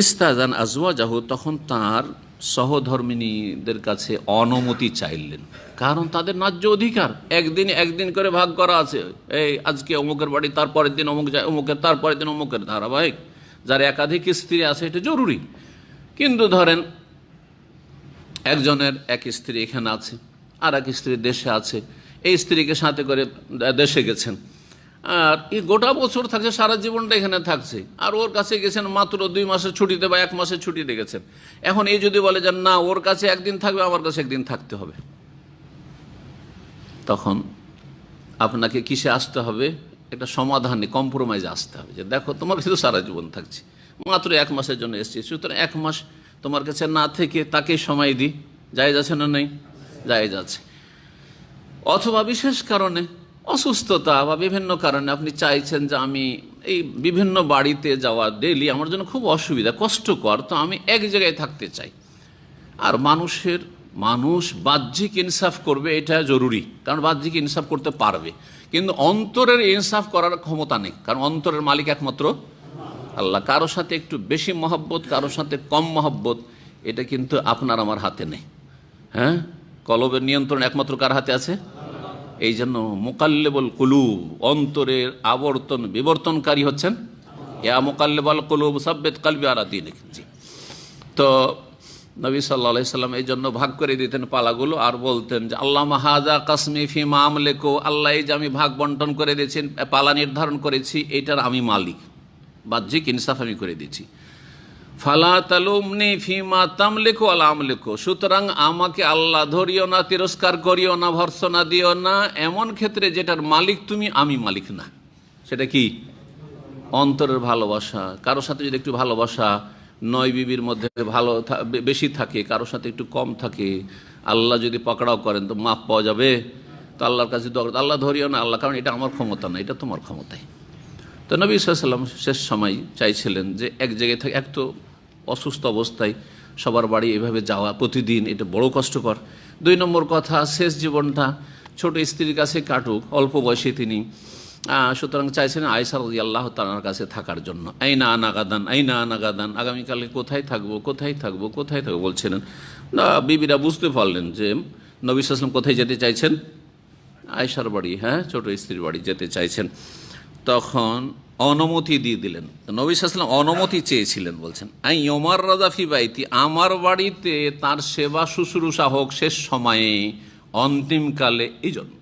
ইস্তাজান আজওয়াজাহু, তখন তার সহধর্মিনীদের কাছে অনুমতি চাইলেন, কারণ তাদের ন্যায্য অধিকার। একদিন করে ভাগ করা আছে, এই আজকে অমুকের বাড়ি, তারপরের দিন অমুক যায়, অমুকের তারপরের দিন অমুকের, ধারাবাহিক। যার একাধিক স্ত্রী আছে এটা জরুরি। কিন্তু ধরেন একজনের এক স্ত্রী এখানে আছে, আর এক স্ত্রী দেশে আছে, এই স্ত্রীকে সাথে করে দেশে গেছেন, আর এই গোটা বছর থাকছে, সারা জীবনটা এখানে থাকছে, আর ওর কাছে গেছেন মাত্র 2 মাসের ছুটিতে বা 1 মাসের ছুটিতে গেছেন। এখন এই যদি বলে যে না, ওর কাছে একদিন থাকবে, আমার কাছে একদিন থাকতে হবে, তখন আপনাকে কিসে আসতে হবে? একটা সমাধানে, কম্প্রোমাইজে আসতে হবে, যে দেখো তোমার কাছে তো সারা জীবন থাকছি, মাত্র 1 মাসের জন্য এসেছি, সুতরাং 1 মাস তোমার কাছে না থেকে তাকে সময় দিই। জায়েজ আছে না নেই? জায়েজ আছে। অথবা বিশেষ কারণে, অসুস্থতা বা বিভিন্ন কারণে আপনি চাইছেন যে আমি এই বিভিন্ন বাড়িতে যাওয়া ডেইলি আমার জন্য খুব অসুবিধা, কষ্টকর, তো আমি এক জায়গায় থাকতে চাই। আর মানুষ বাহ্যিক ইনসাফ করবে, এটা জরুরি, কারণ বাহ্যিক ইনসাফ করতে পারবে, কিন্তু অন্তরের ইনসাফ করার ক্ষমতা নেই, কারণ অন্তরের মালিক একমাত্র আল্লাহ। কারো সাথে একটু বেশি মহব্বত, কারো সাথে কম মহব্বত, এটা কিন্তু আপনার আমার হাতে নেই। হ্যাঁ, কলবের নিয়ন্ত্রণ একমাত্র কার হাতে আছে? এই জন্য মুকাল্লিবুল কুলুব, অন্তরের আবর্তন বিবর্তনকারী হচ্ছেন ইয়া মুকাল্লিবুল কুলুব সাব্বিত কলবি আলা দীনিক। জি, তো নবী সাল্লাল্লাহু আলাইহি সাল্লাম এই জন্য ভাগ করে দিতেন পালাগুলো, আর বলতেন যে আল্লামা হাযা কাসমি ফিমা আমলিকু, আল্লাহ এই যে আমি ভাগ বন্টন করে দিয়েছেন, পালা নির্ধারণ করেছি, এইটার আমি মালিক, বাহ্যিক ইনসাফ আমি করে দিয়েছি। ফালা তালুমনি ফিমা তামলিকু আলা আমলিকু, সুতরাং আমাকে আল্লাহ ধরিও না, তিরস্কার করিও না, ভর্ৎসনা দিও না এমন ক্ষেত্রে যেটার মালিক তুমি, আমি মালিক না। সেটা কি? অন্তরের ভালোবাসা। কারোর সাথে যদি একটু ভালোবাসা 9 বিবির মধ্যে ভালো বেশি থাকে, কারোর সাথে একটু কম থাকে, আল্লাহ যদি পকড়াও করেন তো মাপ পাওয়া যাবে। তো আল্লাহর কাছে দোয়া, আল্লাহ ধরিও না আল্লাহ, কারণ এটা আমার ক্ষমতা না, এটা তোমার ক্ষমতায়। তো নবী সাল্লাল্লাহু আলাইহি ওয়াসাল্লাম শেষ সময় চাইছিলেন যে এক জায়গায় থাকে, এক তো অসুস্থ অবস্থায় সবার বাড়ি এভাবে যাওয়া প্রতিদিন, এটা বড় কষ্টকর। 2 নম্বর কথা, শেষ জীবনটা ছোট স্ত্রীর কাছে কাটুক, অল্প বয়সে তিনি, সুতরাং চাইছেন আয়েশা রাদিয়াল্লাহু তাআলার কাছে থাকার জন্য। আইনা আনা গাদান, আইনা আনা গাদান, আগামীকালে কোথায় থাকবো, কোথায় থাকবো, কোথায় থাকবো বলছিলেন। বিবিরা বুঝতে পারলেন যে নবী সাল্লাল্লাহু আলাইহি ওয়াসাল্লাম কোথায় যেতে চাইছেন? আয়েশার বাড়ি, হ্যাঁ, ছোট স্ত্রীর বাড়ি যেতে চাইছেন। তখন অনুমতি দিয়ে দিলেন। নবী সাল্লাল্লাহু আলাইহি ওয়াসাল্লাম অনুমতি চেয়েছিলেন, বলছেন আই ওমর রাজা ফি বাইতি, আমার বাড়িতে তার সেবা শুশ্রূষা হোক শেষ সময়ে, অন্তিমকালে, এই জন্য।